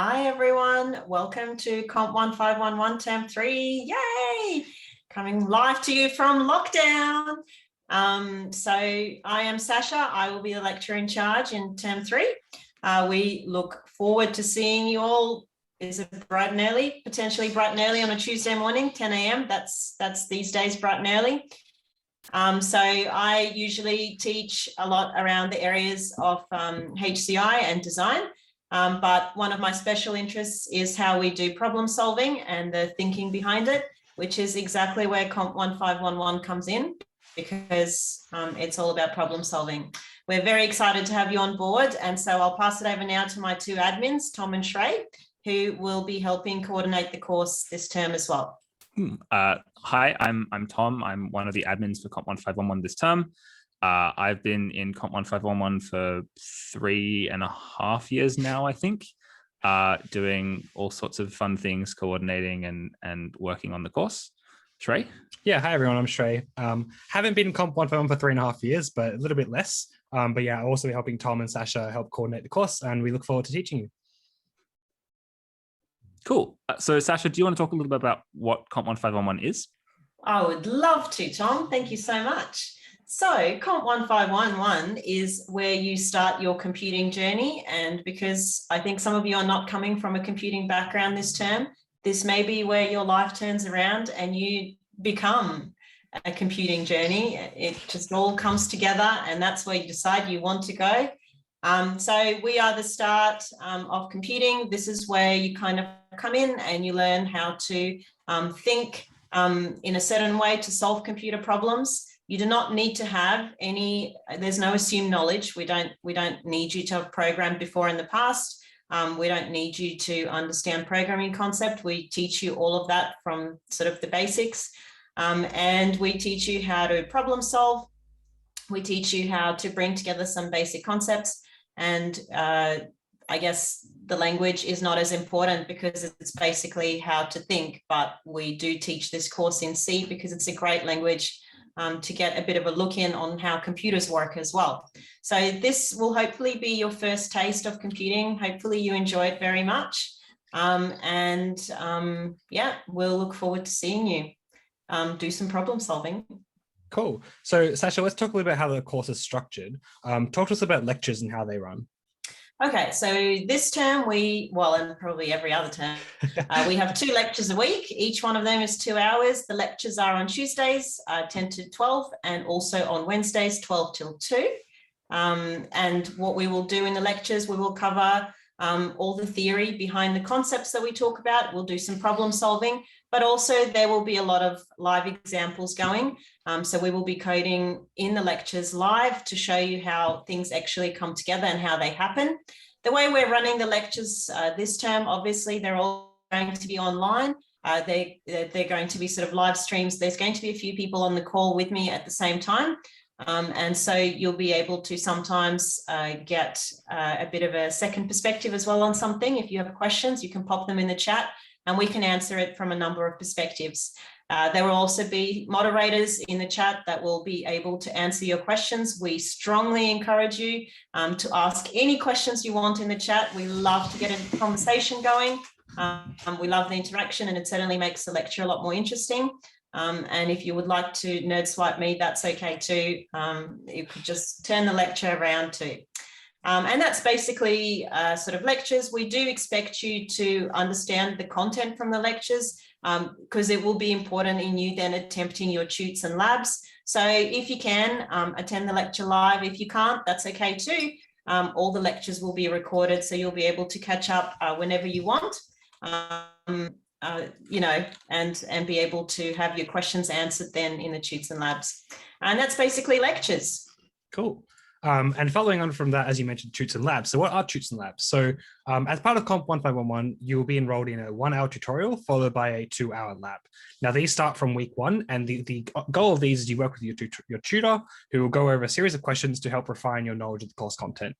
Hi everyone, welcome to Comp 1511 Term 3, yay! Coming live to you from lockdown. So I am Sasha, I will be the lecturer in charge in Term 3. We look forward to seeing you all. Is it bright and early? Potentially bright and early on a Tuesday morning, 10 a.m. That's these days bright and early. So I usually teach a lot around the areas of HCI and design. But one of my special interests is how we do problem solving and the thinking behind it, which is exactly where Comp 1511 comes in, because it's all about problem solving. We're very excited to have you on board. And so I'll pass it over now to my two admins, Tom and Shrey, who will be helping coordinate the course this term as well. Hi, I'm Tom. I'm one of the admins for Comp 1511 this term. I've been in Comp 1511 for 3.5 years now, I think, doing all sorts of fun things, coordinating and working on the course. Shrey? Yeah, hi everyone, I'm Shrey. Haven't been in Comp 151 for 3.5 years, but a little bit less. But yeah, I'll also be helping Tom and Sasha help coordinate the course, and we look forward to teaching you. Cool. So Sasha, do you want to talk a little bit about what Comp 1511 is? I would love to, Tom. Thank you so much. So Comp 1511 is where you start your computing journey. And because I think some of you are not coming from a computing background this term, this may be where your life turns around and you become a computing journey. It just all comes together, and that's where you decide you want to go. So we are the start of computing. This is where you kind of come in and you learn how to think in a certain way to solve computer problems. You do not need to have any, there's no assumed knowledge. We don't need you to have programmed before in the past. We don't need you to understand programming concept. We teach you all of that from sort of the basics. And we teach you how to problem solve. We teach you how to bring together some basic concepts. And I guess the language is not as important because it's basically how to think, but we do teach this course in C because it's a great language to get a bit of a look in on how computers work as well. So this will hopefully be your first taste of computing. Hopefully you enjoy it very much. Yeah, we'll look forward to seeing you do some problem solving. Cool. So Sasha, let's talk a little bit how the course is structured. Talk to us about lectures and how they run. Okay, so this term and probably every other term, we have 2 lectures a week. Each one of them is 2 hours. The lectures are on Tuesdays, 10 to 12, and also on Wednesdays, 12 till 2. And what we will do in the lectures, we will cover all the theory behind the concepts that we talk about. We'll do some problem solving, but also there will be a lot of live examples going. So we will be coding in the lectures live to show you how things actually come together and how they happen. The way we're running the lectures this term, obviously, they're all going to be online. They're going to be sort of live streams. There's going to be a few people on the call with me at the same time. And so you'll be able to sometimes get a bit of a second perspective as well on something. If you have questions, you can pop them in the chat and we can answer it from a number of perspectives. There will also be moderators in the chat that will be able to answer your questions. We strongly encourage you to ask any questions you want in the chat. We love to get a conversation going. We love the interaction, and it certainly makes the lecture a lot more interesting. And if you would like to nerd swipe me, that's okay too. You could just turn the lecture around too. And that's basically sort of lectures. We do expect you to understand the content from the lectures because it will be important in you then attempting your tutes and labs. So if you can attend the lecture live, if you can't, that's okay too. All the lectures will be recorded, so you'll be able to catch up whenever you want. You know, and be able to have your questions answered then in the tutes and labs. And that's basically lectures. Cool. And following on from that, as you mentioned, tutes and labs. So what are tutes and labs? So as part of Comp 1511, you will be enrolled in a 1-hour tutorial followed by a 2-hour lab. Now these start from week 1, and the goal of these is you work with your tutor, who will go over a series of questions to help refine your knowledge of the course content.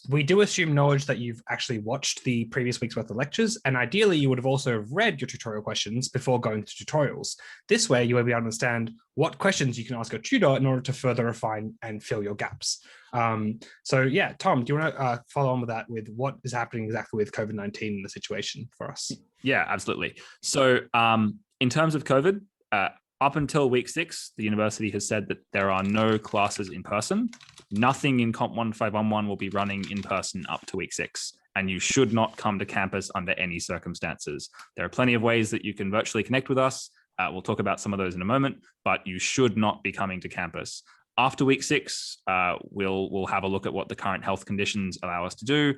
We do assume knowledge that you've actually watched the previous week's worth of lectures, and ideally you would have also read your tutorial questions before going to tutorials. This way you will be able to understand what questions you can ask your tutor in order to further refine and fill your gaps. So yeah, Tom, do you want to follow on with that, with what is happening exactly with COVID-19 in the situation for us? Yeah, absolutely. So in terms of COVID, up until week 6, the university has said that there are no classes in person. Nothing in Comp 1511 will be running in person up to week 6. And you should not come to campus under any circumstances. There are plenty of ways that you can virtually connect with us. We'll talk about some of those in a moment, but you should not be coming to campus. After week 6, we'll have a look at what the current health conditions allow us to do.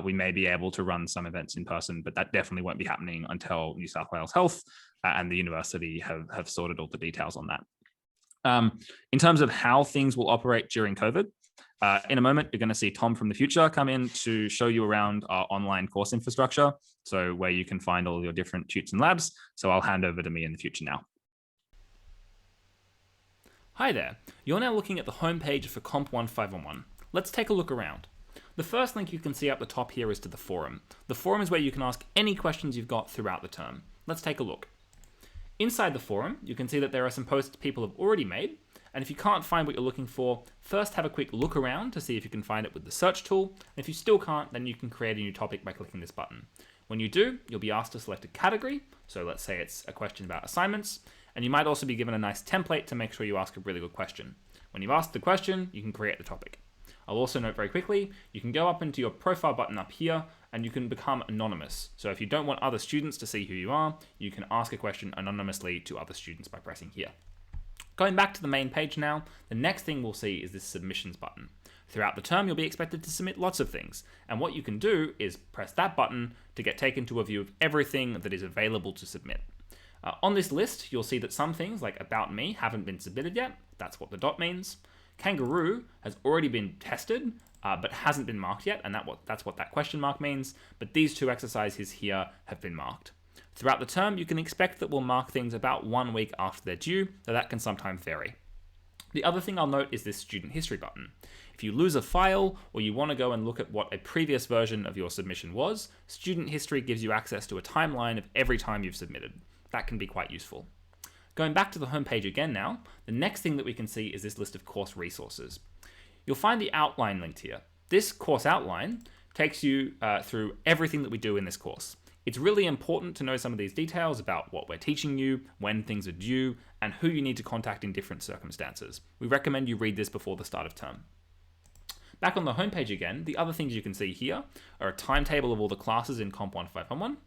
We may be able to run some events in person, but that definitely won't be happening until New South Wales Health and the university have sorted all the details on that. In terms of how things will operate during COVID, in a moment, you're going to see Tom from the future come in to show you around our online course infrastructure, so where you can find all your different tutes and labs. So I'll hand over to me in the future now. Hi there. You're now looking at the homepage for Comp 1511. Let's take a look around. The first link you can see up the top here is to the forum. The forum is where you can ask any questions you've got throughout the term. Let's take a look. Inside the forum, you can see that there are some posts people have already made. And if you can't find what you're looking for, first have a quick look around to see if you can find it with the search tool. And if you still can't, then you can create a new topic by clicking this button. When you do, you'll be asked to select a category. So let's say it's a question about assignments. And you might also be given a nice template to make sure you ask a really good question. When you've asked the question, you can create the topic. I'll also note very quickly, you can go up into your profile button up here and you can become anonymous. So if you don't want other students to see who you are, you can ask a question anonymously to other students by pressing here. Going back to the main page now, the next thing we'll see is this submissions button. Throughout the term, you'll be expected to submit lots of things. And what you can do is press that button to get taken to a view of everything that is available to submit. On this list, you'll see that some things like About Me haven't been submitted yet. That's what the dot means. Kangaroo has already been tested, but hasn't been marked yet, and that's what that question mark means. But these two exercises here have been marked. Throughout the term, you can expect that we'll mark things about 1 week after they're due, though that can sometimes vary. The other thing I'll note is this student history button. If you lose a file or you want to go and look at what a previous version of your submission was, student history gives you access to a timeline of every time you've submitted. That can be quite useful. Going back to the homepage again now, the next thing that we can see is this list of course resources. You'll find the outline linked here. This course outline takes you through everything that we do in this course. It's really important to know some of these details about what we're teaching you, when things are due, and who you need to contact in different circumstances. We recommend you read this before the start of term. Back on the homepage again, the other things you can see here are a timetable of all the classes in Comp 1511,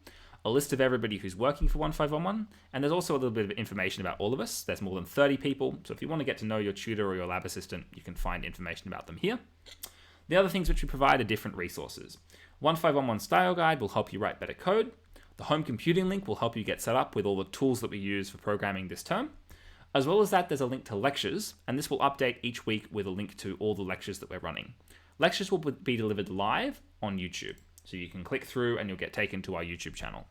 a list of everybody who's working for 1511, and there's also a little bit of information about all of us. There's more than 30 people, so if you want to get to know your tutor or your lab assistant, you can find information about them here. The other things which we provide are different resources. 1511 Style Guide will help you write better code. The Home Computing link will help you get set up with all the tools that we use for programming this term. As well as that, there's a link to lectures, and this will update each week with a link to all the lectures that we're running. Lectures will be delivered live on YouTube. So you can click through and you'll get taken to our YouTube channel.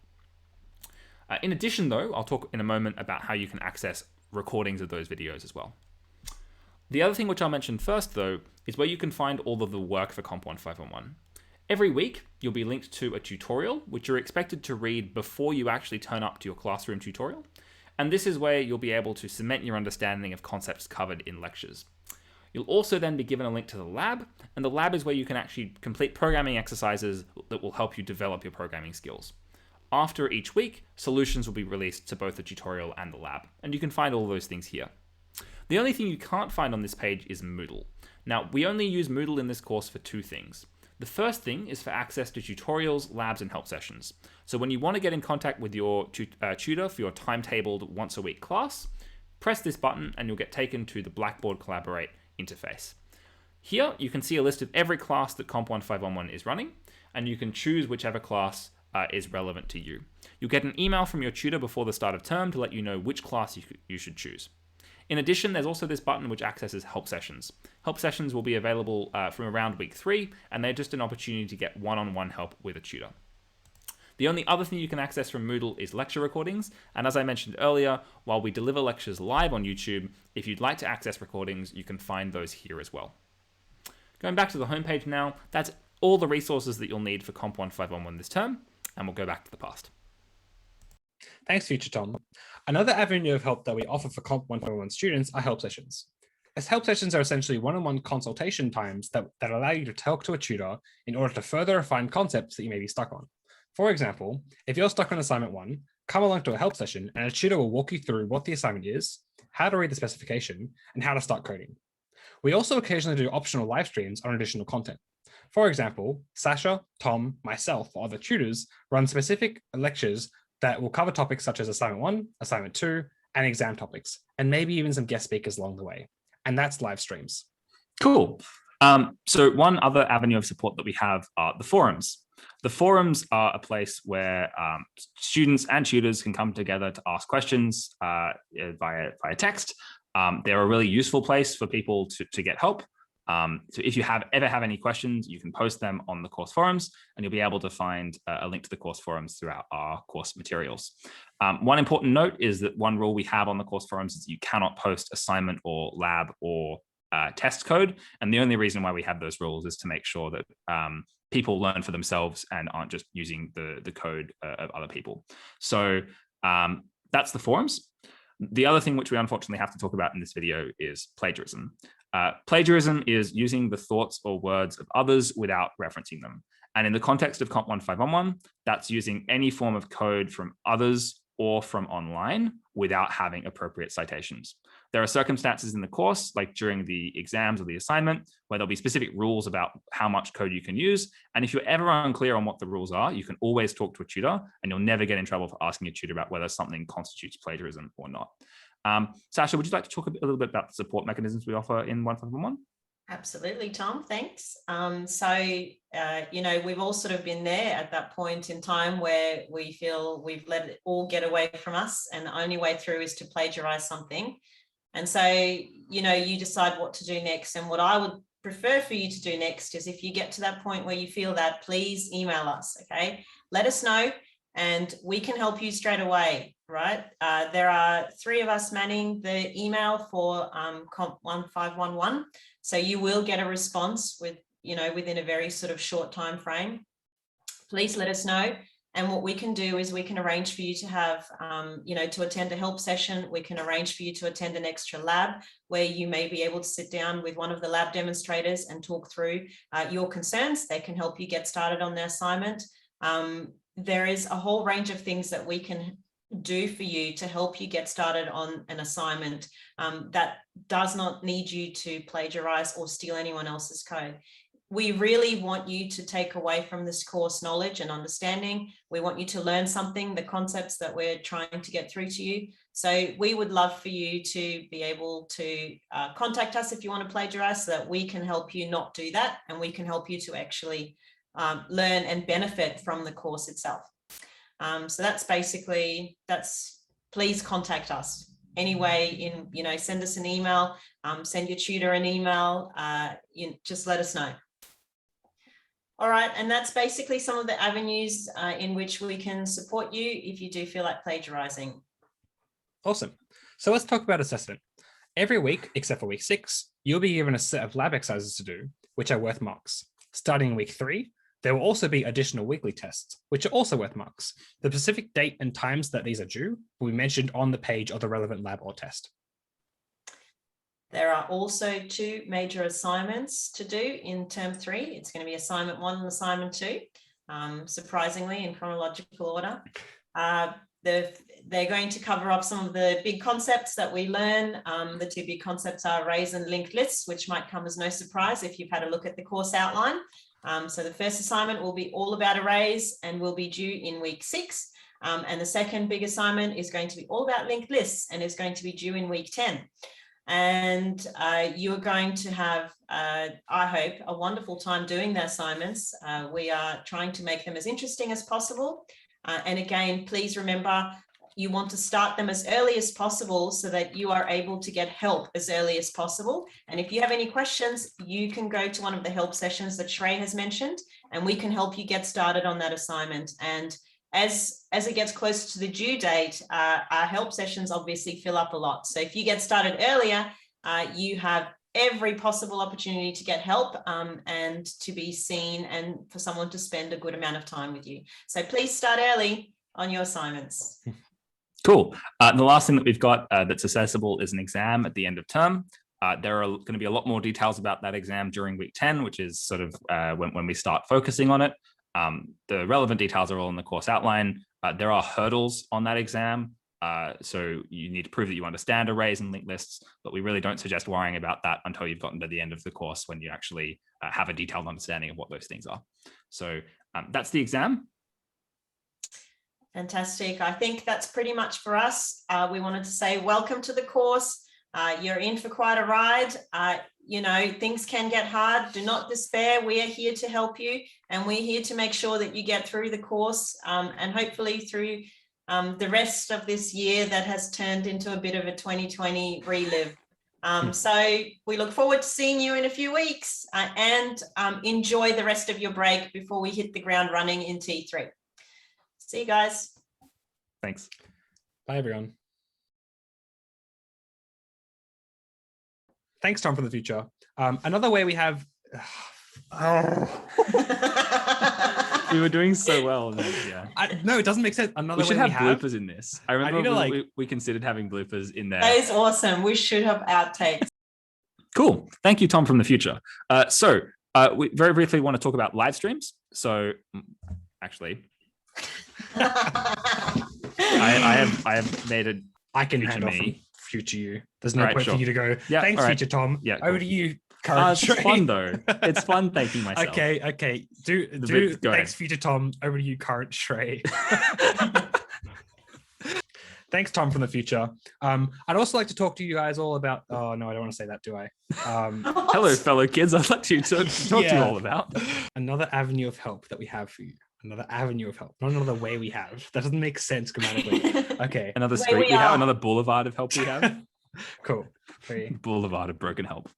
In addition though, I'll talk in a moment about how you can access recordings of those videos as well. The other thing which I'll mention first though, is where you can find all of the work for Comp 1511. Every week, you'll be linked to a tutorial, which you're expected to read before you actually turn up to your classroom tutorial. And this is where you'll be able to cement your understanding of concepts covered in lectures. You'll also then be given a link to the lab, and the lab is where you can actually complete programming exercises that will help you develop your programming skills. After each week, solutions will be released to both the tutorial and the lab, and you can find all those things here. The only thing you can't find on this page is Moodle. Now, we only use Moodle in this course for 2 things. The first thing is for access to tutorials, labs, and help sessions. So when you want to get in contact with your tutor for your timetabled once a week class, press this button and you'll get taken to the Blackboard Collaborate interface. Here, you can see a list of every class that Comp 1511 is running, and you can choose whichever class is relevant to you. You'll get an email from your tutor before the start of term to let you know which class you should choose. In addition, there's also this button which accesses help sessions. Help sessions will be available from around week 3, and they're just an opportunity to get one-on-one help with a tutor. The only other thing you can access from Moodle is lecture recordings, and as I mentioned earlier, while we deliver lectures live on YouTube, if you'd like to access recordings, you can find those here as well. Going back to the homepage now, that's all the resources that you'll need for Comp 1511 this term, and we'll go back to the past. Thanks, Future Tom. Another avenue of help that we offer for Comp 151 students are help sessions. As help sessions are essentially one-on-one consultation times that allow you to talk to a tutor in order to further refine concepts that you may be stuck on. For example, if you're stuck on assignment 1, come along to a help session and a tutor will walk you through what the assignment is, how to read the specification, and how to start coding. We also occasionally do optional live streams on additional content. For example, Sasha, Tom, myself, or other tutors run specific lectures that will cover topics such as assignment 1, assignment 2, and exam topics, and maybe even some guest speakers along the way. And that's live streams. Cool. So one other avenue of support that we have are the forums. The forums are a place where students and tutors can come together to ask questions via text. They're a really useful place for people to get help. So if you ever have any questions, you can post them on the course forums, and you'll be able to find a link to the course forums throughout our course materials. One important note is that one rule we have on the course forums is you cannot post assignment or lab or test code. And the only reason why we have those rules is to make sure that people learn for themselves and aren't just using the code of other people. So that's the forums. The other thing which we unfortunately have to talk about in this video is plagiarism. Plagiarism is using the thoughts or words of others without referencing them. And in the context of Comp 151, that's using any form of code from others or from online without having appropriate citations. There are circumstances in the course, like during the exams or the assignment, where there'll be specific rules about how much code you can use. And if you're ever unclear on what the rules are, you can always talk to a tutor, and you'll never get in trouble for asking a tutor about whether something constitutes plagiarism or not. Sasha, would you like to talk a little bit about the support mechanisms we offer in 151? Absolutely, Tom, thanks. You know, we've all sort of been there at that point in time where we feel we've let it all get away from us, and the only way through is to plagiarize something. And so, you know, you decide what to do next. And what I would prefer for you to do next is, if you get to that point where you feel that, please email us, okay? Let us know, and we can help you straight away, right? There are 3 of us manning the email for Comp 1511. So you will get a response within a very sort of short time frame. Please let us know. And what we can do is we can arrange for you to have, to attend a help session. We can arrange for you to attend an extra lab where you may be able to sit down with one of the lab demonstrators and talk through your concerns. They can help you get started on the assignment. There is a whole range of things that we can do for you to help you get started on an assignment that does not need you to plagiarize or steal anyone else's code. We really want you to take away from this course knowledge and understanding. We want you to learn something, the concepts that we're trying to get through to you. So we would love for you to be able to contact us if you want to plagiarize, so that we can help you not do that, and we can help you to actually learn and benefit from the course itself. So that's basically, please contact us anyway. Send us an email, send your tutor an email, just let us know. All right, and that's basically some of the avenues in which we can support you if you do feel like plagiarizing. Awesome. So let's talk about assessment. Every week, except for week 6, you'll be given a set of lab exercises to do, which are worth marks. Starting in week 3, there will also be additional weekly tests, which are also worth marks. The specific date and times that these are due will be mentioned on the page of the relevant lab or test. There are also 2 major assignments to do in term 3. It's going to be assignment 1 and assignment 2, surprisingly in chronological order. They're going to cover up some of the big concepts that we learn. The 2 big concepts are arrays and linked lists, which might come as no surprise if you've had a look at the course outline. So the first assignment will be all about arrays and will be due in week 6. And the second big assignment is going to be all about linked lists and is going to be due in week 10. And you're going to have, I hope, a wonderful time doing the assignments. We are trying to make them as interesting as possible. And again, please remember, you want to start them as early as possible so that you are able to get help as early as possible. And if you have any questions, you can go to one of the help sessions that Shrey has mentioned, and we can help you get started on that assignment. And as it gets closer to the due date, our help sessions obviously fill up a lot. So if you get started earlier, you have every possible opportunity to get help and to be seen, and for someone to spend a good amount of time with you. So please start early on your assignments. Cool. The last thing that we've got that's accessible is an exam at the end of term. There are going to be a lot more details about that exam during week 10, which is sort of when we start focusing on it. The relevant details are all in the course outline. There are hurdles on that exam. So you need to prove that you understand arrays and linked lists, but we really don't suggest worrying about that until you've gotten to the end of the course when you actually have a detailed understanding of what those things are. So that's the exam. Fantastic. I think that's pretty much for us. We wanted to say welcome to the course. You're in for quite a ride. You know, things can get hard. Do not despair. We are here to help you, and we're here to make sure that you get through the course and hopefully through the rest of this year that has turned into a bit of a 2020 relive. So we look forward to seeing you in a few weeks and enjoy the rest of your break before we hit the ground running in T3. See you guys. Thanks. Bye, everyone. Thanks, Tom, for the future. Another way we have... We were doing so well. Yeah. No, it doesn't make sense. Another we should way have bloopers in this. I remember to, we considered having bloopers in there. That is awesome. We should have outtakes. Cool. Thank you, Tom, from the future. So we very briefly want to talk about live streams. So actually, I have made a I can hand off future you. There's no point for you to go. Yeah, thanks, future Tom. Yeah, over to you. It's fun though. It's fun thanking myself. Okay. Thanks, future Tom. Over to you, current Shrey. Thanks, Tom, from the future. I'd also like to talk to you guys all about. Oh no, I don't want to say that, do I? Hello, fellow kids. I'd like to talk to you all about another avenue of help that we have for you. Another avenue of help, not another way we have. That doesn't make sense grammatically. Okay. Another street we have. Another boulevard of help we have. Cool. Boulevard of broken help.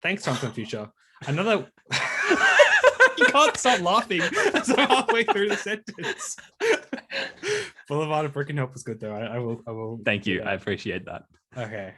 Thanks, Tom, from the future. Another. You can't stop laughing. So halfway through the sentence. Boulevard of broken help was good though. I will. Thank you. I appreciate that. Okay.